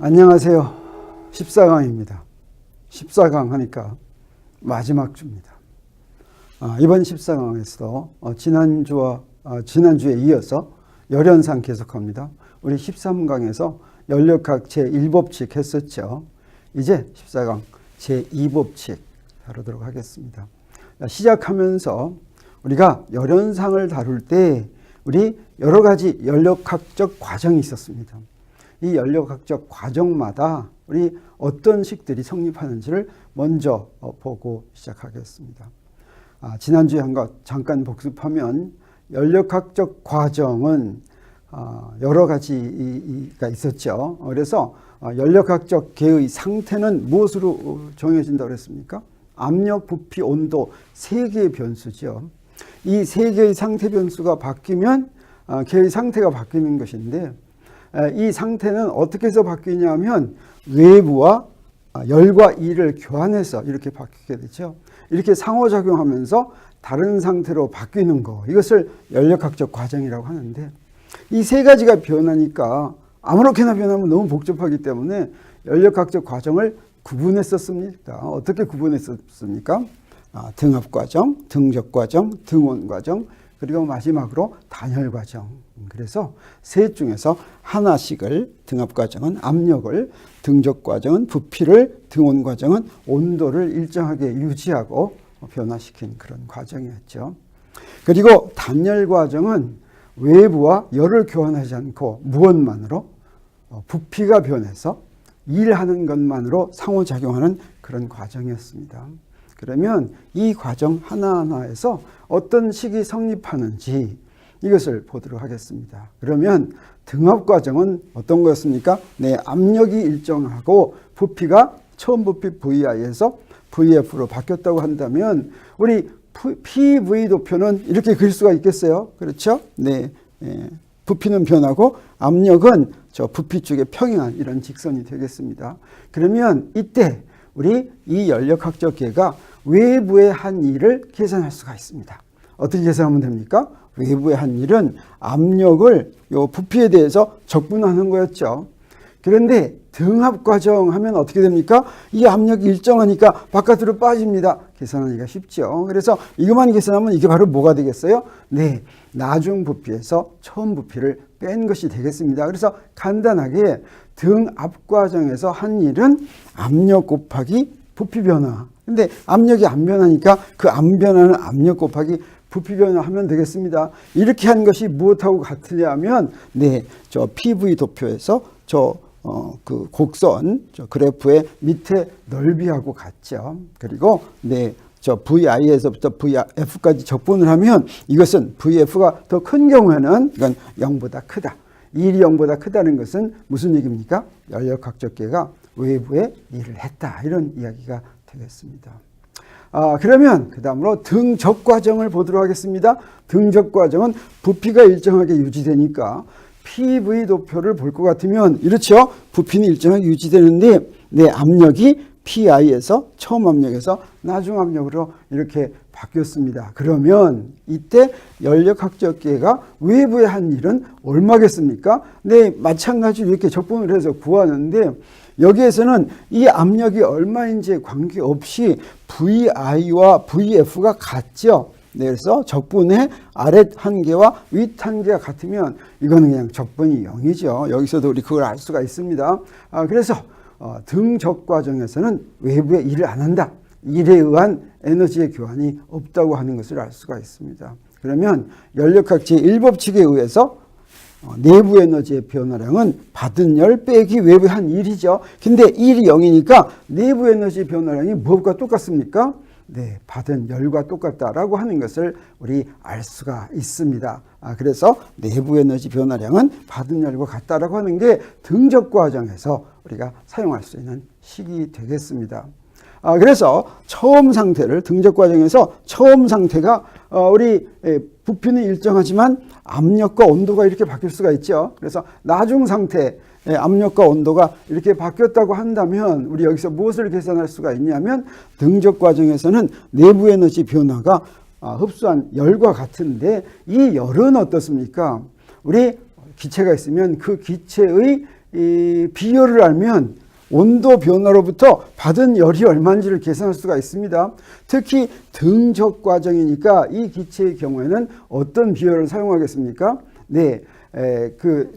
안녕하세요. 14강입니다. 14강 하니까 마지막 주입니다. 이번 14강에서도 지난주에 이어서 열연상 계속합니다. 우리 13강에서 연력학 제1법칙 했었죠. 이제 14강 제2법칙 다루도록 하겠습니다. 시작하면서 우리가 열연상을 다룰 때 우리 여러 가지 연력학적 과정이 있었습니다. 이 연력학적 과정마다 우리 어떤 식들이 성립하는지를 먼저 보고 시작하겠습니다. 지난주에 한 것 잠깐 복습하면 연력학적 과정은 여러 가지가 있었죠. 그래서 연력학적 계의 상태는 무엇으로 정해진다고 그랬습니까? 압력, 부피, 온도 세 개의 변수죠. 이 세 개의 상태 변수가 바뀌면 계의 상태가 바뀌는 것인데, 이 상태는 어떻게 해서 바뀌냐면 외부와 열과 일을 교환해서 이렇게 바뀌게 되죠. 이렇게 상호작용하면서 다른 상태로 바뀌는 거, 이것을 연력학적 과정이라고 하는데, 이 세 가지가 변하니까 아무렇게나 변하면 너무 복잡하기 때문에 연력학적 과정을 구분했었습니다. 어떻게 구분했었습니까? 등합과정, 등적과정, 등온과정, 그리고 마지막으로 단열과정. 그래서 셋 중에서 하나씩을, 등합과정은 압력을, 등적과정은 부피를, 등온과정은 온도를 일정하게 유지하고 변화시킨 그런 과정이었죠. 그리고 단열과정은 외부와 열을 교환하지 않고 무언만으로 부피가 변해서 일하는 것만으로 상호작용하는 그런 과정이었습니다. 그러면 이 과정 하나하나에서 어떤 식이 성립하는지 이것을 보도록 하겠습니다. 그러면 등합과정은 어떤 거였습니까? 압력이 일정하고 부피가 처음 부피 VI에서 VF로 바뀌었다고 한다면 우리 PV 도표는 이렇게 그릴 수가 있겠어요? 그렇죠? 부피는 변하고 압력은 저 부피 쪽에 평행한 이런 직선이 되겠습니다. 그러면 이때 우리 이 연력학적 계가 외부의 한 일을 계산할 수가 있습니다. 어떻게 계산하면 됩니까? 외부의 한 일은 압력을 요 부피에 대해서 적분하는 거였죠. 그런데 등합과정 하면 어떻게 됩니까? 이 압력이 일정하니까 바깥으로 빠집니다. 계산하기가 쉽죠. 그래서 이것만 계산하면 이게 바로 뭐가 되겠어요? 나중 부피에서 처음 부피를 뺀 것이 되겠습니다. 그래서 간단하게 등합과정에서 한 일은 압력 곱하기 부피 변화. 근데 압력이 안 변하니까 그 안 변하는 압력 곱하기 부피 변화하면 되겠습니다. 이렇게 한 것이 무엇하고 같으냐면 저 PV 도표에서 그 곡선 저 그래프의 밑에 넓이하고 같죠. 그리고 저 VI에서부터 VF까지 적분을 하면 이것은 VF가 더 큰 경우에는 이건 0보다 크다. 1이 0보다 크다는 것은 무슨 얘기입니까? 연력학적 계가 외부에 일을 했다. 이런 이야기가 되겠습니다. 그러면 그 다음으로 등적 과정을 보도록 하겠습니다. 등적 과정은 부피가 일정하게 유지되니까 PV 도표를 볼 것 같으면 이렇죠. 부피는 일정하게 유지되는데 압력이 PI에서 처음 압력에서 나중 압력으로 이렇게 바뀌었습니다. 그러면 이때 연력학적 계가 외부에 한 일은 얼마겠습니까? 마찬가지로 이렇게 적분을 해서 구하는데 여기에서는 이 압력이 얼마인지에 관계없이 VI와 VF가 같죠. 그래서 적분의 아랫 한계와 윗 한계가 같으면 이거는 그냥 적분이 0이죠. 여기서도 우리 그걸 알 수가 있습니다. 그래서 등적 과정에서는 외부에 일을 안 한다. 일에 의한 에너지의 교환이 없다고 하는 것을 알 수가 있습니다. 그러면 연력학 제1법칙에 의해서 내부 에너지의 변화량은 받은 열 빼기 외부의 한 일이죠. 근데 1이 0이니까 내부 에너지 변화량이 무엇과 똑같습니까? 받은 열과 똑같다라고 하는 것을 우리 알 수가 있습니다. 그래서 내부 에너지 변화량은 받은 열과 같다라고 하는 게 등적 과정에서 우리가 사용할 수 있는 식이 되겠습니다. 그래서 처음 상태를 등적 과정에서 처음 상태가 우리 부피는 일정하지만 압력과 온도가 이렇게 바뀔 수가 있죠. 그래서 나중 상태 압력과 온도가 이렇게 바뀌었다고 한다면 우리 여기서 무엇을 계산할 수가 있냐면 등적 과정에서는 내부 에너지 변화가 흡수한 열과 같은데 이 열은 어떻습니까? 우리 기체가 있으면 그 기체의 이 비열을 알면 온도 변화로부터 받은 열이 얼마인지를 계산할 수가 있습니다. 특히 등적 과정이니까 이 기체의 경우에는 어떤 비열을 사용하겠습니까? 네, 그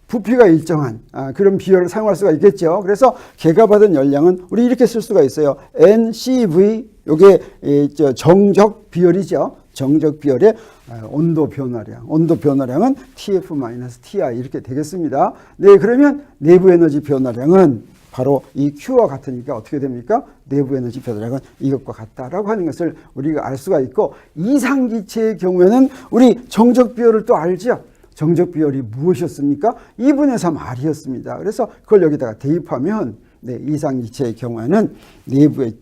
부피가 일정한 그런 비열을 사용할 수가 있겠죠. 그래서 걔가 받은 열량은 우리 이렇게 쓸 수가 있어요. NCV, 요게 정적 비열이죠. 정적 비열의 온도 변화량은 TF-TI 이렇게 되겠습니다. 네, 그러면 내부 에너지 변화량은 바로 이 Q와 같으니까 어떻게 됩니까? 내부 에너지 변화량은 이것과 같다라고 하는 것을 우리가 알 수가 있고, 이상기체의 경우에는 우리 정적 비열을 또 알죠. 정적 비열이 무엇이었습니까? 2분의 3 R이었습니다. 그래서 그걸 여기다가 대입하면 네, 이상기체의 경우에는 내부의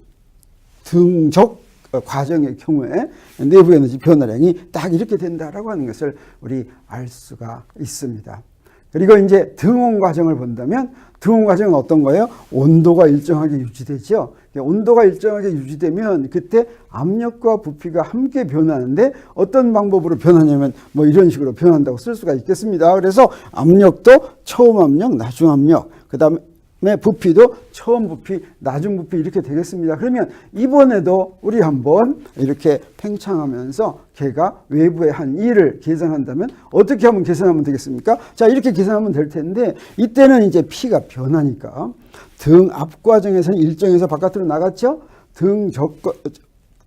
등적 과정의 경우에 내부 에너지 변화량이 딱 이렇게 된다라고 하는 것을 우리 알 수가 있습니다. 그리고 이제 등온 과정을 본다면 등온 과정은 어떤 거예요? 온도가 일정하게 유지되죠. 온도가 일정하게 유지되면 그때 압력과 부피가 함께 변하는데 어떤 방법으로 변하냐면 뭐 이런 식으로 변한다고 쓸 수가 있겠습니다. 그래서 압력도 처음 압력, 나중 압력, 그 다음에 부피도 처음 부피, 나중 부피 이렇게 되겠습니다. 그러면 이번에도 우리 한번 이렇게 팽창하면서 걔가 외부의 한 1을 계산한다면 어떻게 하면 계산하면 되겠습니까? 자, 이렇게 계산하면 될 텐데 이때는 이제 P가 변하니까 등 앞 과정에서는 일정에서 바깥으로 나갔죠?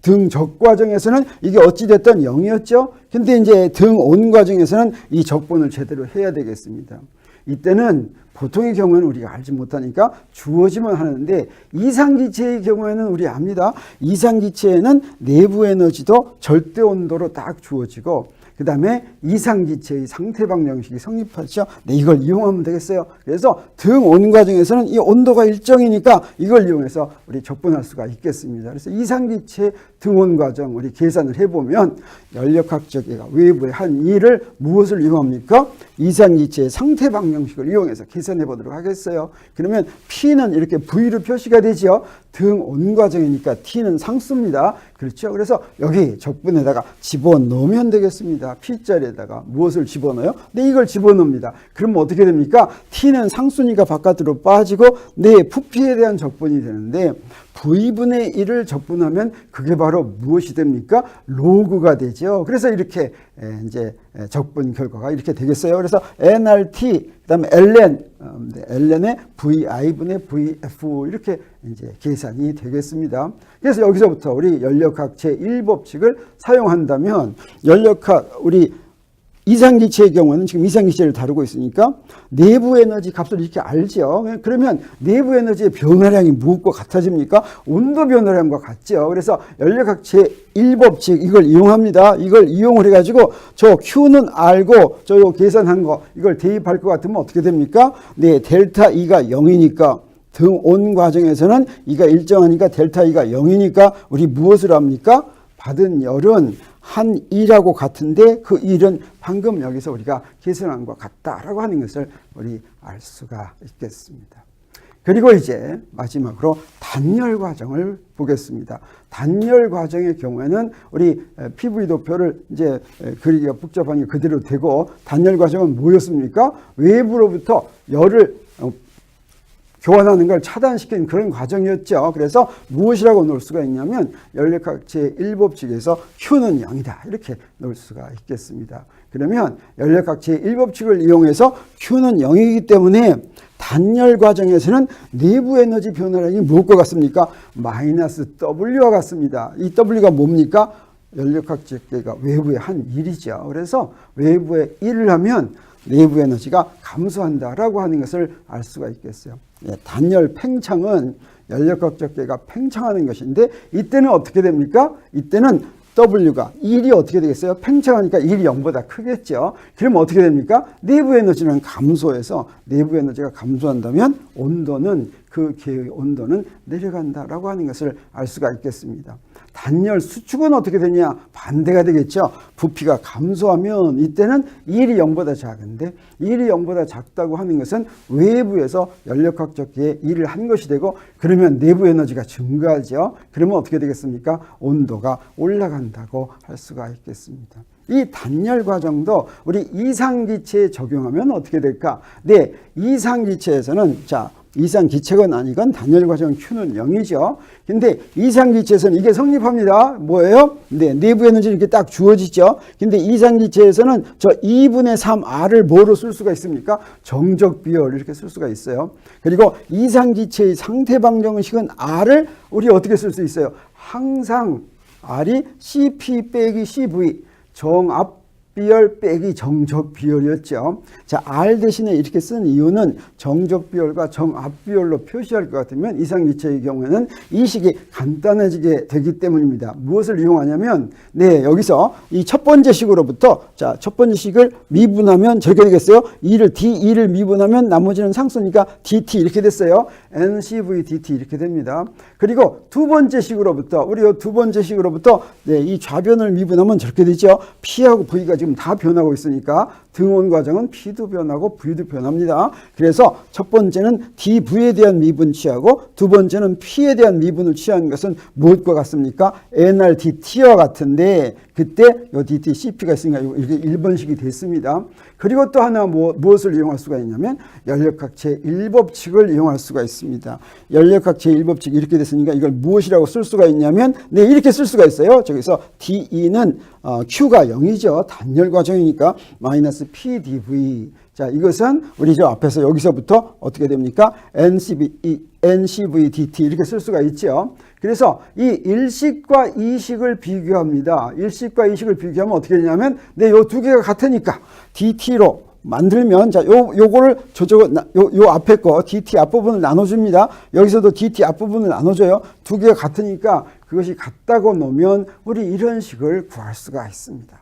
등적 과정에서는 이게 어찌됐든 0이었죠? 근데 이제 등온 과정에서는 이 적분을 제대로 해야 되겠습니다. 이때는 보통의 경우에는 우리가 알지 못하니까 주어지면 하는데 이상기체의 경우에는 우리 압니다. 이상기체에는 내부 에너지도 절대 온도로 딱 주어지고 그 다음에 이상기체의 상태 방정식이 성립하죠. 네, 이걸 이용하면 되겠어요. 그래서 등온 과정에서는 이 온도가 일정이니까 이걸 이용해서 우리 적분할 수가 있겠습니다. 그래서 이상기체 등온 과정 우리 계산을 해보면 연력학적 얘가 외부의 한 2를 무엇을 이용합니까? 이상기체의 상태 방정식을 이용해서 계산해 보도록 하겠어요. 그러면 P는 이렇게 V로 표시가 되죠. 등온 과정이니까 T는 상수입니다. 그렇죠? 그래서 여기 적분에다가 집어넣으면 되겠습니다. P자리에다가 무엇을 집어넣어요? 네, 이걸 집어넣습니다. 그러면 어떻게 됩니까? T는 상수니까 바깥으로 빠지고 네, 부피에 대한 적분이 되는데 V분의 1을 적분하면 그게 바로 무엇이 됩니까? 로그가 되죠. 그래서 이렇게 이제 적분 결과가 이렇게 되겠어요. 그래서 nRT, 그 다음에 ln의 VI분의 VF 이렇게 이제 계산이 되겠습니다. 그래서 여기서부터 우리 연력학 제1법칙을 사용한다면 연력학 우리 이상기체의 경우는 지금 이상기체를 다루고 있으니까 내부 에너지 값을 이렇게 알죠. 그러면 내부 에너지의 변화량이 무엇과 같아집니까? 온도 변화량과 같죠. 그래서 연력학 제1법칙 이걸 이용합니다. 이걸 이용을 해가지고 저 Q는 알고 저 계산한 거 이걸 대입할 것 같으면 어떻게 됩니까? 네, 델타 E가 0이니까 등온 과정에서는 E가 일정하니까 델타 E가 0이니까 우리 무엇을 합니까? 받은 열은 한 1하고 같은데 그 1은 방금 여기서 우리가 계산한 것 같다라고 하는 것을 우리 알 수가 있겠습니다. 그리고 이제 마지막으로 단열 과정을 보겠습니다. 단열 과정의 경우에는 우리 PV 도표를 이제 그리기가 복잡하니 그대로 되고 단열 과정은 뭐였습니까? 외부로부터 열을 교환하는 걸 차단시키는 그런 과정이었죠. 그래서 무엇이라고 놓을 수가 있냐면 연력학 제1법칙에서 Q는 0이다 이렇게 놓을 수가 있겠습니다. 그러면 연력학 제1법칙을 이용해서 Q는 0이기 때문에 단열 과정에서는 내부 에너지 변화량이 무엇과 같습니까? 마이너스 W와 같습니다. 이 W가 뭡니까? 연력학 제1가 외부의 한 1이죠. 그래서 외부에 1을 하면 내부 에너지가 감소한다라고 하는 것을 알 수가 있겠어요. 단열 팽창은 연력학적 계가 팽창하는 것인데 이때는 어떻게 됩니까? 이때는 W가 1이 어떻게 되겠어요? 팽창하니까 1이 0보다 크겠죠. 그러면 어떻게 됩니까? 내부 에너지는 감소해서 내부 에너지가 감소한다면 온도는 그 계의 온도는 내려간다라고 하는 것을 알 수가 있겠습니다. 단열 수축은 어떻게 되냐? 반대가 되겠죠. 부피가 감소하면 이때는 1이 0보다 작은데 1이 0보다 작다고 하는 것은 외부에서 연력학적 계에 1을 한 것이 되고 그러면 내부 에너지가 증가하죠. 그러면 어떻게 되겠습니까? 온도가 올라간다고 할 수가 있겠습니다. 이 단열 과정도 우리 이상기체에 적용하면 어떻게 될까? 네, 이상기체에서는 자, 이상기체건 아니건 단열 과정 Q는 0이죠. 근데 이상기체에서는 이게 성립합니다. 뭐예요? 네, 내부 에너지 이렇게 딱 주어지죠. 근데 이상기체에서는 저 2분의 3R을 뭐로 쓸 수가 있습니까? 정적 비열 이렇게 쓸 수가 있어요. 그리고 이상기체의 상태 방정식은 R을 우리 어떻게 쓸 수 있어요? 항상 R이 CP 빼기 CV 정압 비열 빼기 정적 비열이었죠. 자, R 대신에 이렇게 쓴 이유는 정적 비열과 정압 비열로 표시할 것 같으면 이상기체의 경우에는 이 식이 간단해지게 되기 때문입니다. 무엇을 이용하냐면 네, 여기서 이 첫 번째 식으로부터 자, 첫 번째 식을 미분하면 저렇게 되겠어요. D2를 미분하면 나머지는 상수니까 DT 이렇게 됐어요. NCV DT 이렇게 됩니다. 그리고 두 번째 식으로부터 우리 두 번째 식으로부터 네, 이 좌변을 미분하면 저렇게 되죠. P하고 V가 지금 다 변하고 있으니까 등원 과정은 P도 변하고 V도 변합니다. 그래서 첫 번째는 DV에 대한 미분 취하고 두 번째는 P에 대한 미분을 취하는 것은 무엇과 같습니까? NRDT와 같은데 그때 요 DT, CP가 있으니까 이렇게 1번식이 됐습니다. 그리고 또 하나 무엇을 이용할 수가 있냐면 연력학 제1법칙을 이용할 수가 있습니다. 연력학 제1법칙 이렇게 됐으니까 이걸 무엇이라고 쓸 수가 있냐면 네, 이렇게 쓸 수가 있어요. 저기서 DE는 Q가 0이죠. 단열 과정이니까 마이너스 PDV. 자, 이것은 우리 저 앞에서 여기서부터 어떻게 됩니까? NCV DT 이렇게 쓸 수가 있죠. 그래서 이 1식과 2식을 비교합니다. 1식과 2식을 비교하면 어떻게 되냐면 네, 요 두 개가 같으니까 DT로 만들면 자, 요거를 요 앞에 거 DT 앞부분을 나눠줍니다. 여기서도 DT 앞부분을 나눠줘요. 두 개가 같으니까 그것이 같다고 놓으면 우리 이런 식을 구할 수가 있습니다.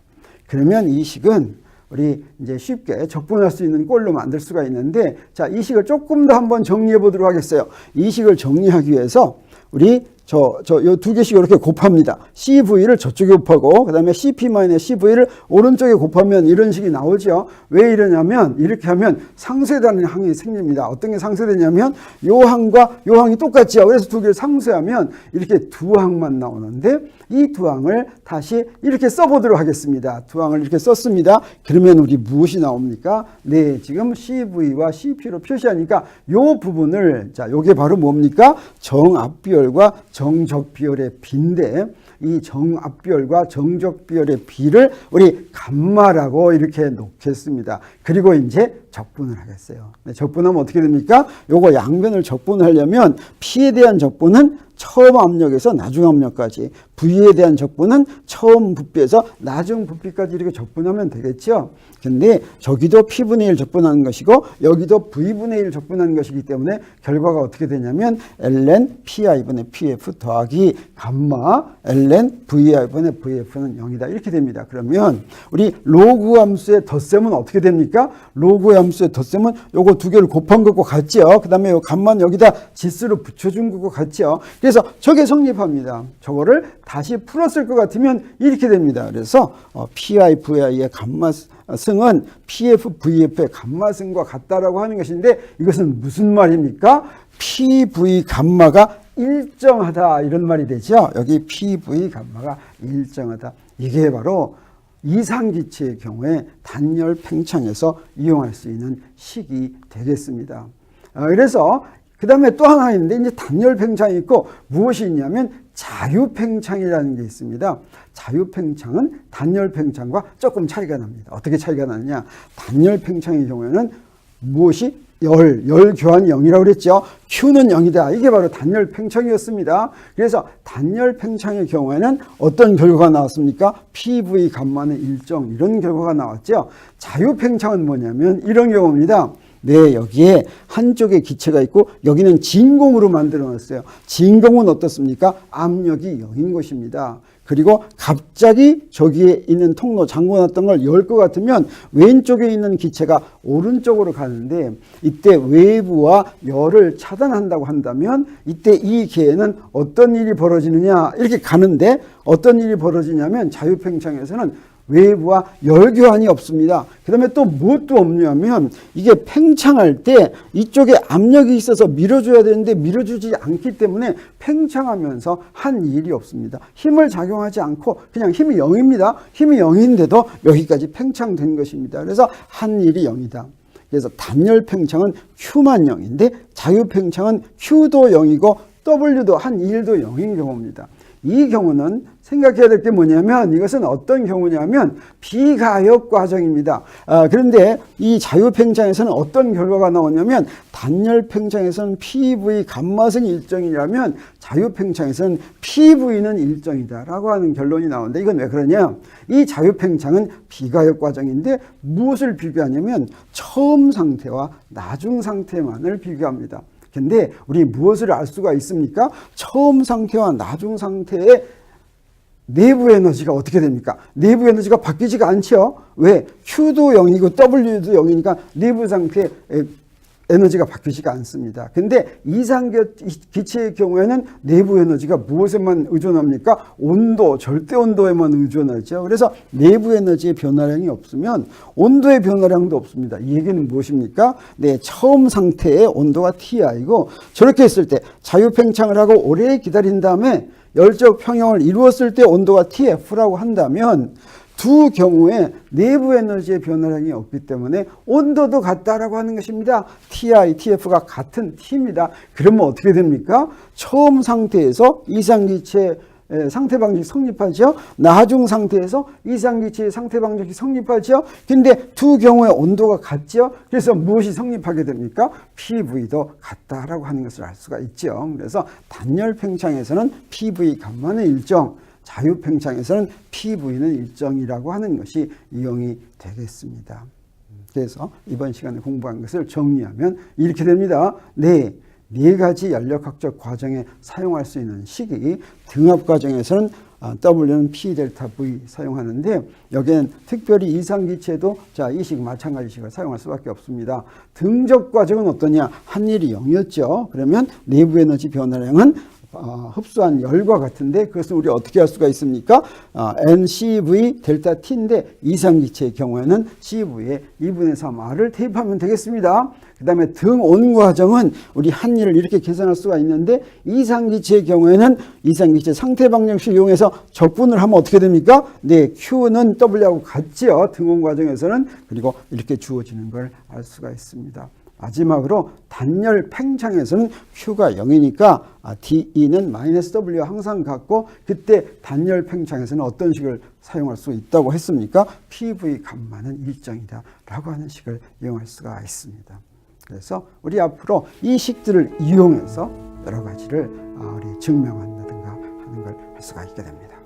그러면 이 식은 우리 이제 쉽게 적분할 수 있는 꼴로 만들 수가 있는데 자, 이 식을 조금 더 한번 정리해 보도록 하겠어요. 이 식을 정리하기 위해서 우리 요 두 개씩 이렇게 곱합니다. CV를 저쪽에 곱하고 그 다음에 CP-CV를 오른쪽에 곱하면 이런 식이 나오죠. 왜 이러냐면 이렇게 하면 상쇄되는 항이 생깁니다. 어떤 게 상쇄되냐면 요 항과 요 항이 똑같죠. 그래서 두 개를 상쇄하면 이렇게 두 항만 나오는데 이 두 항을 다시 이렇게 써보도록 하겠습니다. 두 항을 이렇게 썼습니다. 그러면 우리 무엇이 나옵니까? 네, 지금 CV와 CP로 표시하니까 요 부분을 자, 요게 바로 뭡니까? 정압비열과 정적비열의 비인데 이 정압비열과 정적비열의 비를 우리 감마라고 이렇게 놓겠습니다. 그리고 이제 적분을 하겠어요. 네, 적분하면 어떻게 됩니까? 요거 양변을 적분하려면 P에 대한 적분은 처음 압력에서 나중 압력까지, V에 대한 적분은 처음 부피에서 나중 부피까지 이렇게 적분하면 되겠죠. 근데 저기도 P분의 1 적분하는 것이고 여기도 V분의 1 적분하는 것이기 때문에 결과가 어떻게 되냐면 ln PI분의 PF 더하기 감마 ln VI분의 VF는 0이다. 이렇게 됩니다. 그러면 우리 로그 함수의 덧셈은 어떻게 됩니까? 로그 함수의 덧셈은 요거 두 개를 곱한 것과 같죠. 그 다음에 요 감마는 여기다 지수로 붙여준 것과 같죠. 그래서 저게 성립합니다. 저거를 다시 풀었을 것 같으면 이렇게 됩니다. 그래서 PI, VI의 감마승은 PF, VF의 감마승과 같다라고 하는 것인데 이것은 무슨 말입니까? PV 감마가 일정하다 이런 말이 되죠. 여기 PV 감마가 일정하다. 이게 바로 이상기체의 경우에 단열 팽창에서 이용할 수 있는 식이 되겠습니다. 그래서 그 다음에 또 하나 있는데 이제 단열 팽창이 있고 무엇이 있냐면 자유 팽창이라는 게 있습니다. 자유 팽창은 단열 팽창과 조금 차이가 납니다. 어떻게 차이가 나느냐? 단열 팽창의 경우에는 무엇이 열 교환이 0이라고 그랬죠. Q는 0이다. 이게 바로 단열 팽창이었습니다. 그래서 단열 팽창의 경우에는 어떤 결과가 나왔습니까? PV 감마는 일정 이런 결과가 나왔죠. 자유 팽창은 뭐냐면 이런 경우입니다. 네, 여기에 한쪽에 기체가 있고 여기는 진공으로 만들어 놨어요. 진공은 어떻습니까? 압력이 0인 것입니다. 그리고 갑자기 저기에 있는 통로 잠궈놨던 걸 열 것 같으면 왼쪽에 있는 기체가 오른쪽으로 가는데 이때 외부와 열을 차단한다고 한다면 이때 이 기회는 어떤 일이 벌어지느냐 이렇게 가는데 어떤 일이 벌어지냐면 자유팽창에서는 외부와 열교환이 없습니다. 그 다음에 또 무엇도 없냐면 이게 팽창할 때 이쪽에 압력이 있어서 밀어줘야 되는데 밀어주지 않기 때문에 팽창하면서 한 일이 없습니다. 힘을 작용하지 않고 그냥 힘이 0입니다. 힘이 0인데도 여기까지 팽창된 것입니다. 그래서 한 일이 0이다. 그래서 단열 팽창은 Q만 0인데 자유 팽창은 Q도 0이고 W도 한 1도 0인 경우입니다. 이 경우는 생각해야 될 게 뭐냐면 이것은 어떤 경우냐면 비가역 과정입니다. 그런데 이 자유팽창에서는 어떤 결과가 나오냐면 단열팽창에서는 PV 감마성이 일정이라면 자유팽창에서는 PV는 일정이다라고 하는 결론이 나오는데 이건 왜 그러냐? 이 자유팽창은 비가역 과정인데 무엇을 비교하냐면 처음 상태와 나중 상태만을 비교합니다. 근데 우리 무엇을 알 수가 있습니까? 처음 상태와 나중 상태의 내부 에너지가 어떻게 됩니까? 내부 에너지가 바뀌지가 않죠. 왜? Q도 0이고 W도 0이니까 내부 상태의 에너지가 바뀌지가 않습니다. 근데 이상기체의 경우에는 내부 에너지가 무엇에만 의존합니까? 온도, 절대 온도에만 의존하죠. 그래서 내부 에너지의 변화량이 없으면 온도의 변화량도 없습니다. 이 얘기는 무엇입니까? 네, 처음 상태의 온도가 Ti고 저렇게 했을 때 자유팽창을 하고 오래 기다린 다음에 열적 평형을 이루었을 때 온도가 TF라고 한다면 두 경우에 내부 에너지의 변화량이 없기 때문에 온도도 같다라고 하는 것입니다. TI, TF가 같은 T입니다. 그러면 어떻게 됩니까? 처음 상태에서 이상기체 상태 방정식이 성립하죠. 나중 상태에서 이상기체의 상태 방정식이 성립하죠. 근데 두 경우의 온도가 같죠. 그래서 무엇이 성립하게 됩니까? PV도 같다라고 하는 것을 알 수가 있죠. 그래서 단열 팽창에서는 PV 감마는 일정, 자유 팽창에서는 PV는 일정이라고 하는 것이 이용이 되겠습니다. 그래서 이번 시간에 공부한 것을 정리하면 이렇게 됩니다. 네 가지 연력학적 과정에 사용할 수 있는 식이 등압 과정에서는 W는 P 델타 V 사용하는데 여기는 특별히 이상기체도 이 식 마찬가지 식을 사용할 수밖에 없습니다. 등적 과정은 어떠냐? 한일이 0이었죠. 그러면 내부 에너지 변화량은 흡수한 열과 같은데 그것을 우리 어떻게 할 수가 있습니까? NCV 델타 T인데 이상기체의 경우에는 CV에 2분의 3R을 대입하면 되겠습니다. 그 다음에 등온 과정은 우리 한일을 이렇게 계산할 수가 있는데 이상기체의 경우에는 이상기체 상태 방정식을 이용해서 적분을 하면 어떻게 됩니까? 네, Q는 W하고 같지요. 등온 과정에서는. 그리고 이렇게 주어지는 걸 알 수가 있습니다. 마지막으로 단열 팽창에서는 Q가 0이니까 DE는 -W와 항상 같고 그때 단열 팽창에서는 어떤 식을 사용할 수 있다고 했습니까? PV 감마는 일정이다 라고 하는 식을 이용할 수가 있습니다. 그래서 우리 앞으로 이 식들을 이용해서 여러 가지를 우리 증명한다든가 하는 걸 할 수가 있게 됩니다.